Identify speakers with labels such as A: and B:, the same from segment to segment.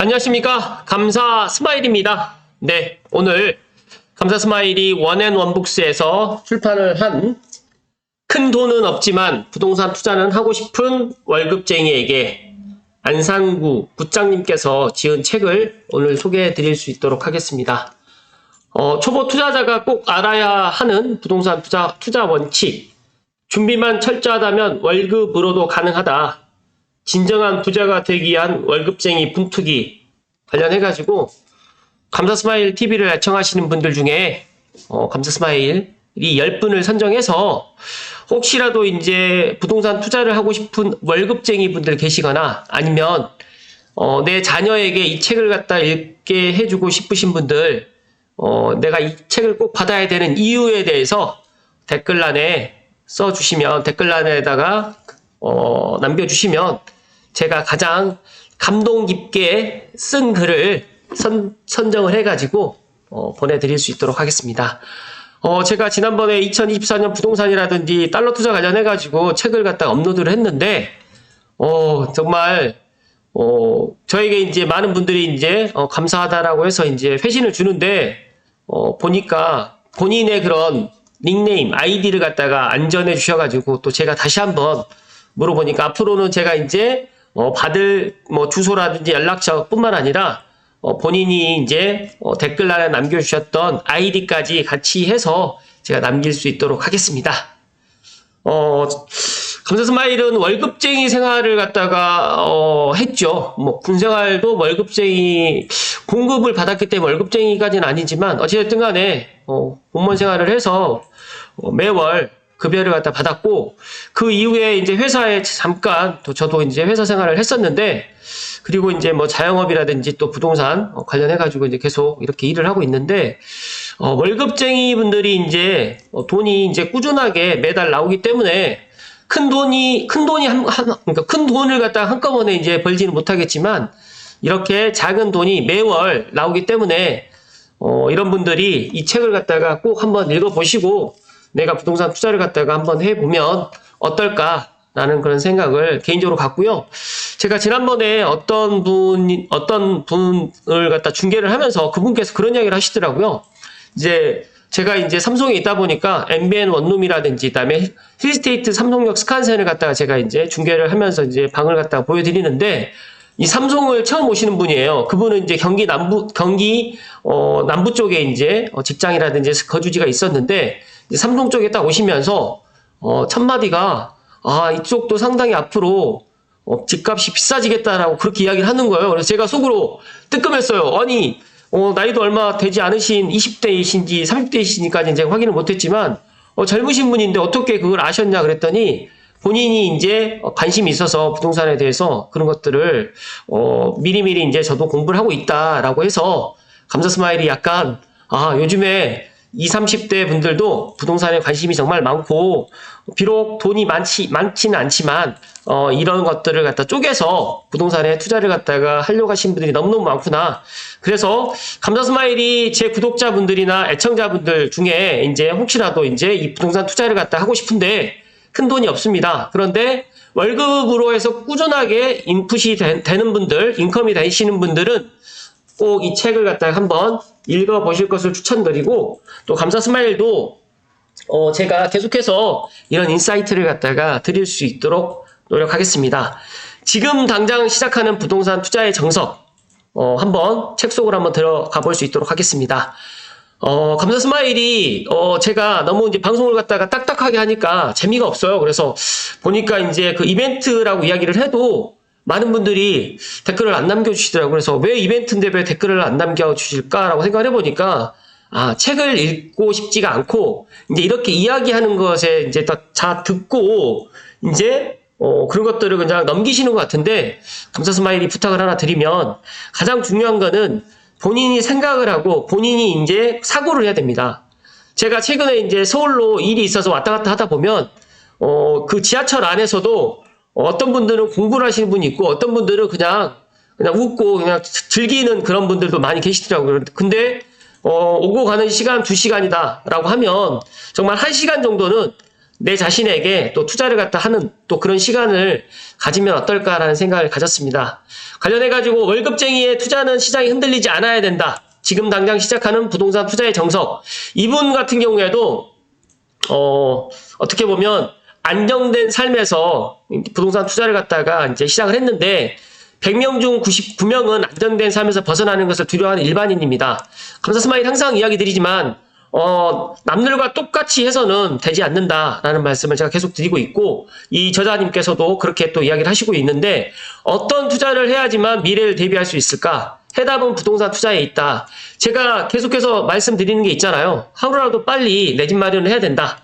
A: 안녕하십니까. 감사 스마일입니다. 네, 오늘 감사 스마일이 원앤원북스에서 출판을 한 큰 돈은 없지만 부동산 투자는 하고 싶은 월급쟁이에게 안상구 부장님께서 지은 책을 오늘 소개해 드릴 수 있도록 하겠습니다. 초보 투자자가 꼭 알아야 하는 부동산 투자 원칙. 준비만 철저하다면 월급으로도 가능하다. 진정한 부자가 되기 위한 월급쟁이 분투기 관련해가지고 감사 스마일 TV를 애청하시는 분들 중에 감사 스마일이 10분을 선정해서 혹시라도 이제 부동산 투자를 하고 싶은 월급쟁이 분들 계시거나 아니면 내 자녀에게 이 책을 갖다 읽게 해주고 싶으신 분들 내가 이 책을 꼭 받아야 되는 이유에 대해서 댓글란에 써주시면 댓글란에다가 남겨주시면 제가 가장 감동 깊게 쓴 글을 선정을 해가지고 보내드릴 수 있도록 하겠습니다. 제가 지난번에 2024년 부동산이라든지 달러 투자 관련해가지고 책을 갖다 업로드를 했는데 정말 저에게 이제 많은 분들이 이제 감사하다라고 해서 이제 회신을 주는데 보니까 본인의 그런 닉네임, 아이디를 갖다가 안전해 주셔가지고 또 제가 다시 한번 물어보니까 앞으로는 제가 이제 받을 주소라든지 연락처뿐만 아니라 본인이 이제 댓글란에 남겨주셨던 아이디까지 같이 해서 제가 남길 수 있도록 하겠습니다. 감사 스마일은 월급쟁이 생활을 갖다가 했죠. 군생활도 월급쟁이 공급을 받았기 때문에 월급쟁이까지는 아니지만 어찌됐든 간에 공무원 생활을 해서 매월 급여를 갖다 받았고 그 이후에 이제 회사에 잠깐 또 저도 이제 회사 생활을 했었는데 그리고 이제 자영업이라든지 또 부동산 관련해 가지고 이제 계속 이렇게 일을 하고 있는데 월급쟁이 분들이 이제 돈이 이제 꾸준하게 매달 나오기 때문에 큰 돈을 갖다 한꺼번에 이제 벌지는 못하겠지만 이렇게 작은 돈이 매월 나오기 때문에 이런 분들이 이 책을 갖다가 꼭 한번 읽어보시고 내가 부동산 투자를 갖다가 한번 해보면 어떨까라는 그런 생각을 개인적으로 갖고요. 제가 지난번에 어떤 분을 갖다 중계를 하면서 그분께서 그런 이야기를 하시더라고요. 이제 제가 이제 삼성에 있다 보니까 MBN 원룸이라든지 그다음에 힐스테이트 삼성역 스칸센을 갖다가 제가 이제 중계를 하면서 이제 방을 갖다가 보여드리는데 이 삼성을 처음 오시는 분이에요. 그분은 이제 경기 남부 쪽에 이제 직장이라든지 거주지가 있었는데 삼성 쪽에 딱 오시면서 첫 마디가 이쪽도 상당히 앞으로 집값이 비싸지겠다라고 그렇게 이야기를 하는 거예요. 그래서 제가 속으로 뜨끔했어요. 아니 나이도 얼마 되지 않으신 20대이신지 30대이시니까 이제 확인을 못했지만 젊으신 분인데 어떻게 그걸 아셨냐 그랬더니 본인이 이제 관심이 있어서 부동산에 대해서 그런 것들을 미리미리 이제 저도 공부를 하고 있다라고 해서 감사 스마일이 약간 요즘에 20, 30대 분들도 부동산에 관심이 정말 많고 비록 돈이 많지는 않지만 이런 것들을 갖다 쪼개서 부동산에 투자를 갖다가 하려고 하신 분들이 너무너무 많구나. 그래서 감사 스마일이 제 구독자분들이나 애청자분들 중에 이제 혹시라도 이제 이 부동산 투자를 갖다 하고 싶은데 큰 돈이 없습니다. 그런데 월급으로 해서 꾸준하게 인풋이 되는 분들, 인컴이 되시는 분들은 꼭 이 책을 갖다가 한번 읽어보실 것을 추천드리고 또 감사 스마일도 제가 계속해서 이런 인사이트를 갖다가 드릴 수 있도록 노력하겠습니다. 지금 당장 시작하는 부동산 투자의 정석 한번 책 속으로 한번 들어가 볼 수 있도록 하겠습니다. 감사 스마일이 제가 너무 이제 방송을 갖다가 딱딱하게 하니까 재미가 없어요. 그래서 보니까 이제 그 이벤트라고 이야기를 해도 많은 분들이 댓글을 안 남겨주시더라고요. 그래서 왜 이벤트인데 왜 댓글을 안 남겨주실까라고 생각을 해보니까 책을 읽고 싶지가 않고 이제 이렇게 이야기하는 것에 이제 다 듣고 이제 그런 것들을 그냥 넘기시는 것 같은데 감사 스마일이 부탁을 하나 드리면 가장 중요한 거는 본인이 생각을 하고 본인이 이제 사고를 해야 됩니다. 제가 최근에 이제 서울로 일이 있어서 왔다 갔다 하다 보면 그 지하철 안에서도 어떤 분들은 공부를 하시는 분이 있고 어떤 분들은 그냥 웃고 그냥 즐기는 그런 분들도 많이 계시더라고요. 근데 오고 가는 시간 2시간이다 라고 하면 정말 1시간 정도는 내 자신에게 또 투자를 갖다 하는 또 그런 시간을 가지면 어떨까라는 생각을 가졌습니다. 관련해가지고 월급쟁이의 투자는 시장이 흔들리지 않아야 된다. 지금 당장 시작하는 부동산 투자의 정석. 이분 같은 경우에도 어떻게 보면 안정된 삶에서 부동산 투자를 갖다가 이제 시작을 했는데 100명 중 99명은 안정된 삶에서 벗어나는 것을 두려워하는 일반인입니다. 감사스마일 항상 이야기 드리지만 남들과 똑같이 해서는 되지 않는다라는 말씀을 제가 계속 드리고 있고, 이 저자님께서도 그렇게 또 이야기를 하시고 있는데, 어떤 투자를 해야지만 미래를 대비할 수 있을까? 해답은 부동산 투자에 있다. 제가 계속해서 말씀드리는 게 있잖아요. 하루라도 빨리 내 집 마련을 해야 된다.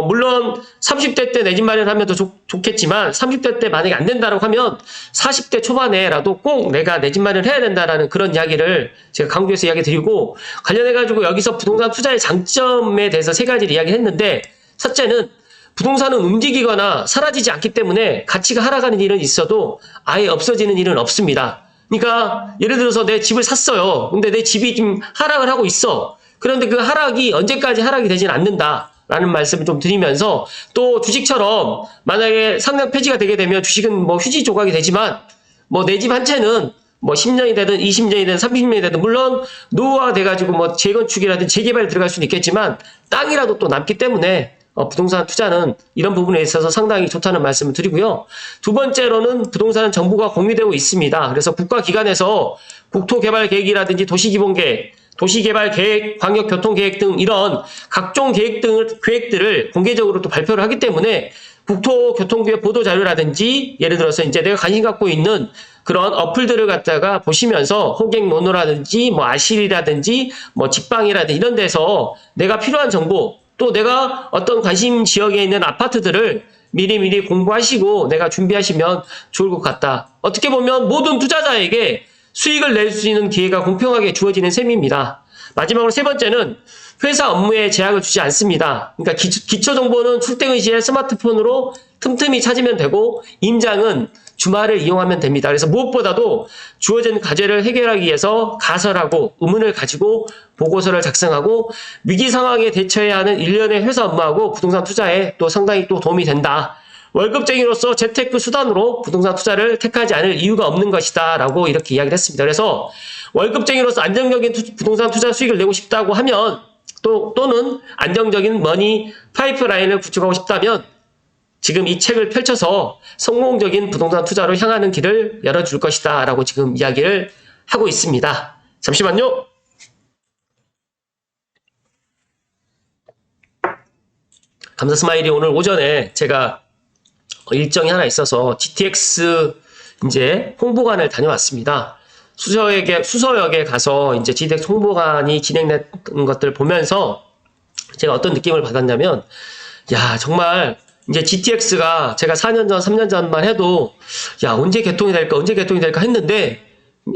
A: 물론 30대 때 내 집 마련하면 더 좋겠지만 30대 때 만약에 안 된다고 하면 40대 초반에라도 꼭 내가 내 집 마련해야 된다라는 그런 이야기를 제가 강조해서 이야기 드리고, 관련해가지고 여기서 부동산 투자의 장점에 대해서 세 가지를 이야기했는데, 첫째는 부동산은 움직이거나 사라지지 않기 때문에 가치가 하락하는 일은 있어도 아예 없어지는 일은 없습니다. 그러니까 예를 들어서 내 집을 샀어요. 근데 내 집이 좀 하락을 하고 있어. 그런데 그 하락이 언제까지 하락이 되지는 않는다 라는 말씀을 좀 드리면서, 또 주식처럼 만약에 상장 폐지가 되게 되면 주식은 뭐 휴지 조각이 되지만 뭐 내 집 한 채는 뭐 10년이 되든 20년이 되든 30년이 되든 물론 노후화 돼가지고 뭐 재건축이라든 재개발이 들어갈 수는 있겠지만 땅이라도 또 남기 때문에 부동산 투자는 이런 부분에 있어서 상당히 좋다는 말씀을 드리고요. 두 번째로는 부동산은 정부가 공유되고 있습니다. 그래서 국가기관에서 국토개발계획이라든지 도시기본계획, 도시개발계획, 광역교통계획 등 이런 각종 계획들을 공개적으로 또 발표를 하기 때문에 국토교통부의 보도자료라든지, 예를 들어서 이제 내가 관심 갖고 있는 그런 어플들을 갖다가 보시면서 호갱노노라든지 뭐 아실이라든지 뭐 직방이라든지 이런 데서 내가 필요한 정보, 또 내가 어떤 관심 지역에 있는 아파트들을 미리미리 공부하시고 내가 준비하시면 좋을 것 같다. 어떻게 보면 모든 투자자에게 수익을 낼 수 있는 기회가 공평하게 주어지는 셈입니다. 마지막으로 세 번째는 회사 업무에 제약을 주지 않습니다. 그러니까 기초정보는 출퇴근 시에 스마트폰으로 틈틈이 찾으면 되고, 임장은 주말을 이용하면 됩니다. 그래서 무엇보다도 주어진 과제를 해결하기 위해서 가설하고 의문을 가지고 보고서를 작성하고 위기 상황에 대처해야 하는 일련의 회사 업무하고 부동산 투자에 또 상당히 또 도움이 된다. 월급쟁이로서 재테크 수단으로 부동산 투자를 택하지 않을 이유가 없는 것이다 라고 이렇게 이야기를 했습니다. 그래서 월급쟁이로서 안정적인 부동산 투자 수익을 내고 싶다고 하면, 또는 안정적인 머니 파이프라인을 구축하고 싶다면 지금 이 책을 펼쳐서 성공적인 부동산 투자로 향하는 길을 열어줄 것이다 라고 지금 이야기를 하고 있습니다. 잠시만요. 감사스마일이 오늘 오전에 제가 일정이 하나 있어서 GTX 이제 홍보관을 다녀왔습니다. 수서역에 가서 이제 GTX 홍보관이 진행된 것들 보면서 제가 어떤 느낌을 받았냐면, 야, 정말 이제 GTX가 제가 4년 전, 3년 전만 해도 야, 언제 개통이 될까 했는데,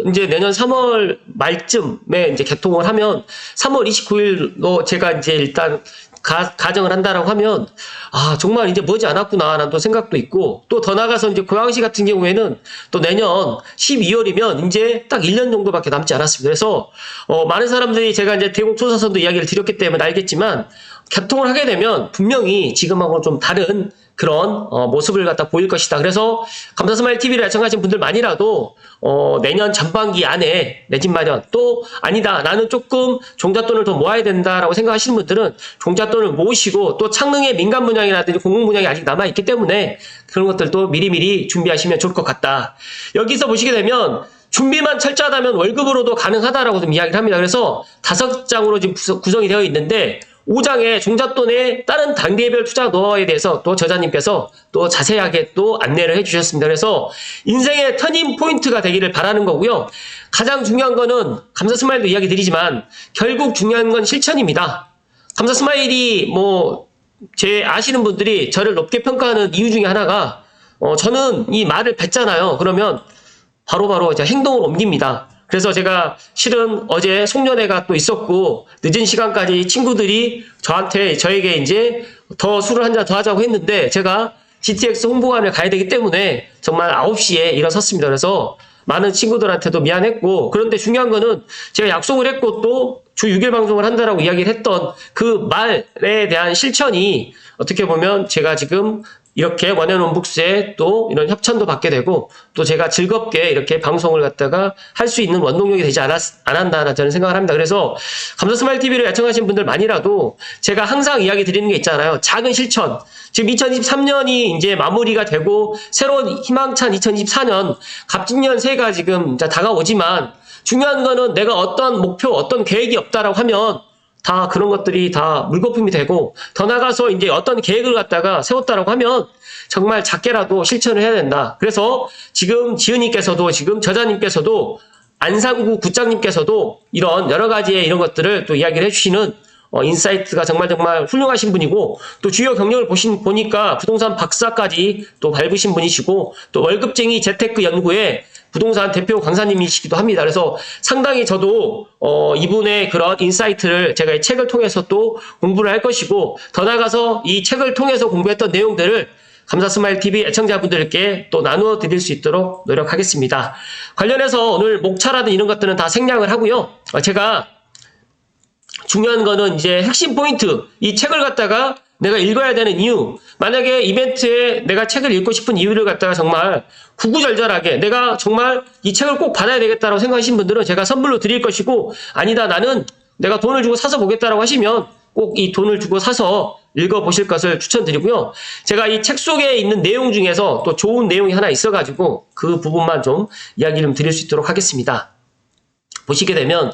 A: 이제 내년 3월 말쯤에 이제 개통을 하면 3월 29일로 제가 이제 일단 가정을 한다라고 하면, 아, 정말 이제 머지 않았구나 라는 또 생각도 있고, 또 더 나가서 이제 고양시 같은 경우에는 또 내년 12월이면 이제 딱 1년 정도밖에 남지 않았습니다. 그래서 많은 사람들이, 제가 이제 대국조사선도 이야기를 드렸기 때문에 알겠지만, 개통을 하게 되면 분명히 지금하고는 좀 다른 그런 모습을 갖다 보일 것이다. 그래서 감사스마일 TV를 애청하신 분들만이라도 내년 전반기 안에 내 집 마련, 또 아니다, 나는 조금 종잣돈을 더 모아야 된다라고 생각하시는 분들은 종잣돈을 모으시고, 또 창능의 민간 분양이라든지 공공 분양이 아직 남아있기 때문에 그런 것들도 미리미리 준비하시면 좋을 것 같다. 여기서 보시게 되면 준비만 철저하다면 월급으로도 가능하다라고 좀 이야기를 합니다. 그래서 5장으로 지금 구성이 되어 있는데, 5장의 종잣돈의 다른 단계별 투자 노하우에 대해서 또 저자님께서 또 자세하게 또 안내를 해주셨습니다. 그래서 인생의 터닝 포인트가 되기를 바라는 거고요. 가장 중요한 거는 감사스마일도 이야기 드리지만 결국 중요한 건 실천입니다. 감사스마일이 뭐 제 아시는 분들이 저를 높게 평가하는 이유 중에 하나가, 저는 이 말을 뱉잖아요. 그러면 바로바로 이제 행동을 옮깁니다. 그래서 제가 실은 어제 송년회가 또 있었고 늦은 시간까지 친구들이 저에게 이제 더 술을 한 잔 더 하자고 했는데, 제가 GTX 홍보관을 가야 되기 때문에 정말 9시에 일어섰습니다. 그래서 많은 친구들한테도 미안했고, 그런데 중요한 거는 제가 약속을 했고 또 주 6일 방송을 한다라고 이야기를 했던 그 말에 대한 실천이 어떻게 보면 제가 지금 이렇게 원앤원북스에 또 이런 협찬도 받게 되고 또 제가 즐겁게 이렇게 방송을 갖다가 할 수 있는 원동력이 되지 않았나 저는 생각을 합니다. 그래서 감사스마일TV를 애청하신 분들만이라도 제가 항상 이야기 드리는 게 있잖아요. 작은 실천. 지금 2023년이 이제 마무리가 되고 새로운 희망찬 2024년 갑진년 새해가 지금 다가오지만 중요한 거는 내가 어떤 목표, 어떤 계획이 없다라고 하면 다 그런 것들이 다 물거품이 되고 더 나아가서 이제 어떤 계획을 갖다가 세웠다라고 하면 정말 작게라도 실천을 해야 된다. 그래서 지금 지은님께서도 지금 저자님께서도 안상구 국장님께서도 이런 여러 가지의 이런 것들을 또 이야기를 해주시는 인사이트가 정말 훌륭하신 분이고 또 주요 경력을 보니까 부동산 박사까지 또 밟으신 분이시고 또 월급쟁이 재테크 연구의 부동산 대표 강사님이시기도 합니다. 그래서 상당히 저도 이분의 그런 인사이트를 제가 이 책을 통해서 또 공부를 할 것이고 더 나아가서 이 책을 통해서 공부했던 내용들을 감사스마일TV 애청자분들께 또 나누어 드릴 수 있도록 노력하겠습니다. 관련해서 오늘 목차라든 이런 것들은 다 생략을 하고요. 제가 중요한 거는 이제 핵심 포인트, 이 책을 갖다가 내가 읽어야 되는 이유, 만약에 이벤트에 내가 책을 읽고 싶은 이유를 갖다가 정말 구구절절하게 내가 정말 이 책을 꼭 받아야 되겠다라고 생각하신 분들은 제가 선물로 드릴 것이고 아니다 나는 내가 돈을 주고 사서 보겠다라고 하시면 꼭 이 돈을 주고 사서 읽어보실 것을 추천드리고요. 제가 이 책 속에 있는 내용 중에서 또 좋은 내용이 하나 있어가지고 그 부분만 좀 이야기 좀 드릴 수 있도록 하겠습니다. 보시게 되면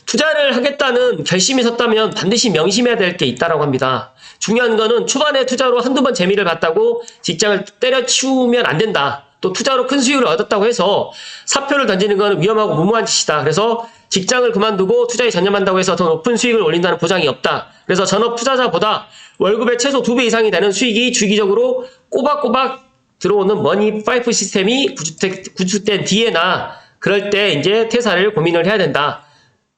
A: 투자를 하겠다는 결심이 섰다면 반드시 명심해야 될 게 있다라고 합니다. 중요한 거는 초반에 투자로 한두 번 재미를 봤다고 직장을 때려치우면 안 된다. 또 투자로 큰 수익을 얻었다고 해서 사표를 던지는 건 위험하고 무모한 짓이다. 그래서 직장을 그만두고 투자에 전념한다고 해서 더 높은 수익을 올린다는 보장이 없다. 그래서 전업 투자자보다 월급의 최소 2배 이상이 되는 수익이 주기적으로 꼬박꼬박 들어오는 머니 파이프 시스템이 구축된 뒤에나 그럴 때 이제 퇴사를 고민을 해야 된다.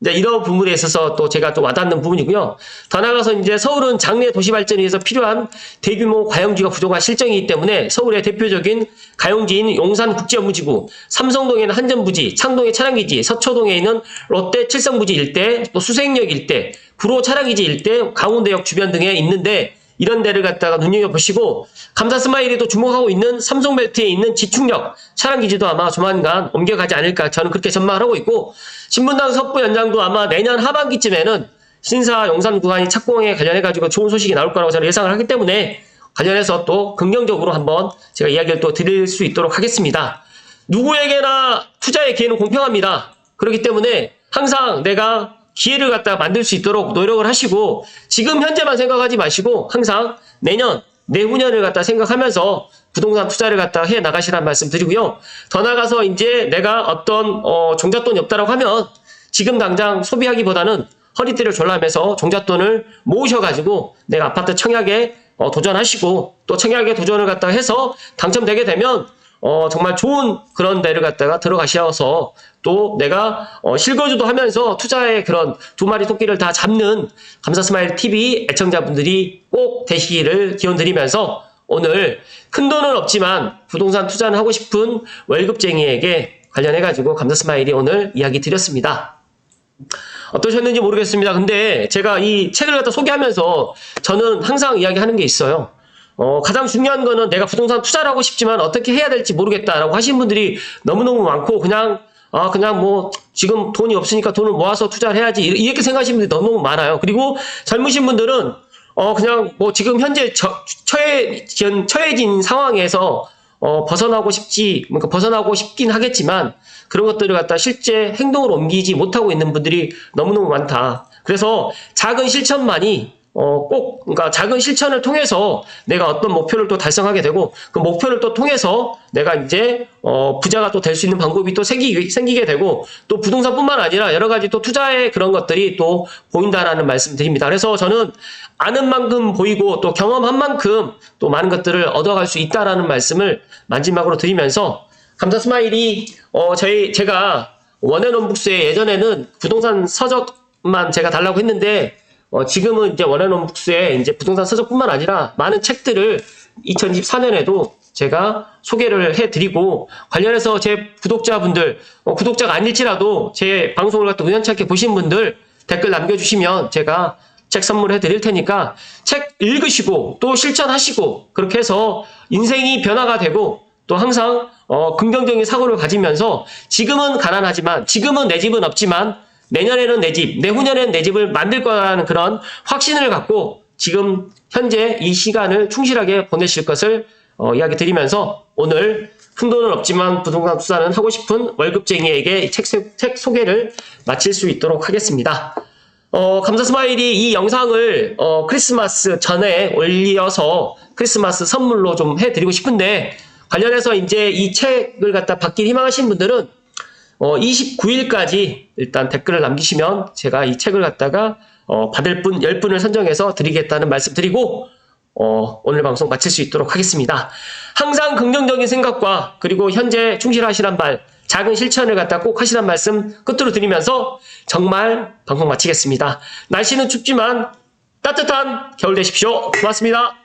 A: 이제 이런 부분에 있어서 또 제가 또 와닿는 부분이고요. 더 나아가서 이제 서울은 장래 도시 발전을 위해서 필요한 대규모 가용지가 부족한 실정이기 때문에 서울의 대표적인 가용지인 용산국제업무지구, 삼성동에는 한전부지, 창동에 차량기지, 서초동에 있는 롯데 칠성부지 일대, 또 수생역 일대, 구로 차량기지 일대, 강원대역 주변 등에 있는데 이런 데를 갖다가 눈여겨보시고 감사스마일이 또 주목하고 있는 삼성벨트에 있는 지축역 차량기지도 아마 조만간 옮겨가지 않을까 저는 그렇게 전망을 하고 있고 신분당 석부 연장도 아마 내년 하반기쯤에는 신사 용산 구간이 착공에 관련해가지고 좋은 소식이 나올 거라고 저는 예상을 하기 때문에 관련해서 또 긍정적으로 한번 제가 이야기를 또 드릴 수 있도록 하겠습니다. 누구에게나 투자의 기회는 공평합니다. 그렇기 때문에 항상 내가 기회를 갖다가 만들 수 있도록 노력을 하시고 지금 현재만 생각하지 마시고 항상 내년, 내후년을 갖다 생각하면서 부동산 투자를 갖다 해 나가시라는 말씀 드리고요. 더 나가서 이제 내가 어떤 종잣돈이 없다라고 하면 지금 당장 소비하기보다는 허리띠를 졸라매서 종잣돈을 모으셔가지고 내가 아파트 청약에 도전하시고 또 청약에 도전을 갖다가 해서 당첨되게 되면 정말 좋은 그런 데를 갖다가 들어가셔서 또 내가 실거주도 하면서 투자의 그런 두 마리 토끼를 다 잡는 감사스마일TV 애청자분들이 꼭 되시기를 기원드리면서 오늘 큰돈은 없지만 부동산 투자는 하고 싶은 월급쟁이에게 관련해가지고 감사스마일이 오늘 이야기 드렸습니다. 어떠셨는지 모르겠습니다. 근데 제가 이 책을 갖다 소개하면서 저는 항상 이야기하는 게 있어요. 가장 중요한 거는 내가 부동산 투자를 하고 싶지만 어떻게 해야 될지 모르겠다라고 하시는 분들이 너무너무 많고 그냥 뭐 지금 돈이 없으니까 돈을 모아서 투자를 해야지 이렇게 생각하시는 분들이 너무너무 많아요. 그리고 젊으신 분들은 그냥 뭐 지금 현재 처해진 상황에서 벗어나고 싶긴 하겠지만 그런 것들을 갖다 실제 행동으로 옮기지 못하고 있는 분들이 너무너무 많다. 그래서 작은 실천만이 그러니까 작은 실천을 통해서 내가 어떤 목표를 또 달성하게 되고 그 목표를 또 통해서 내가 이제 부자가 또 될 수 있는 방법이 또 생기게 되고 또 부동산뿐만 아니라 여러 가지 또 투자의 그런 것들이 또 보인다라는 말씀 드립니다. 그래서 저는 아는 만큼 보이고 또 경험한 만큼 또 많은 것들을 얻어갈 수 있다라는 말씀을 마지막으로 드리면서 감사스마일이 제가 원앤원북스에 예전에는 부동산 서적만 제가 달라고 했는데 지금은 이제 원앤원북스에 이제 부동산 서적뿐만 아니라 많은 책들을 2024년에도 제가 소개를 해드리고 관련해서 제 구독자분들 구독자가 아닐지라도 제 방송을 갖다 우연찮게 보신 분들 댓글 남겨주시면 제가 책 선물해 드릴 테니까 책 읽으시고 또 실천하시고 그렇게 해서 인생이 변화가 되고 또 항상 긍정적인 사고를 가지면서 지금은 가난하지만 지금은 내 집은 없지만 내년에는 내 집, 내후년에는 내 집을 만들 거라는 그런 확신을 갖고 지금 현재 이 시간을 충실하게 보내실 것을 이야기 드리면서 오늘 큰돈은 없지만 부동산 투자는 하고 싶은 월급쟁이에게 책 소개를 마칠 수 있도록 하겠습니다. 감사 스마일이 이 영상을 크리스마스 전에 올려서 크리스마스 선물로 좀 해드리고 싶은데 관련해서 이제 이 책을 갖다 받길 희망하시는 분들은 29일까지 일단 댓글을 남기시면 제가 이 책을 갖다가 받을 분 10분을 선정해서 드리겠다는 말씀 드리고 오늘 방송 마칠 수 있도록 하겠습니다. 항상 긍정적인 생각과 그리고 현재 충실하시란 말, 작은 실천을 갖다 꼭 하시란 말씀 끝으로 드리면서 정말 방송 마치겠습니다. 날씨는 춥지만 따뜻한 겨울 되십시오. 고맙습니다.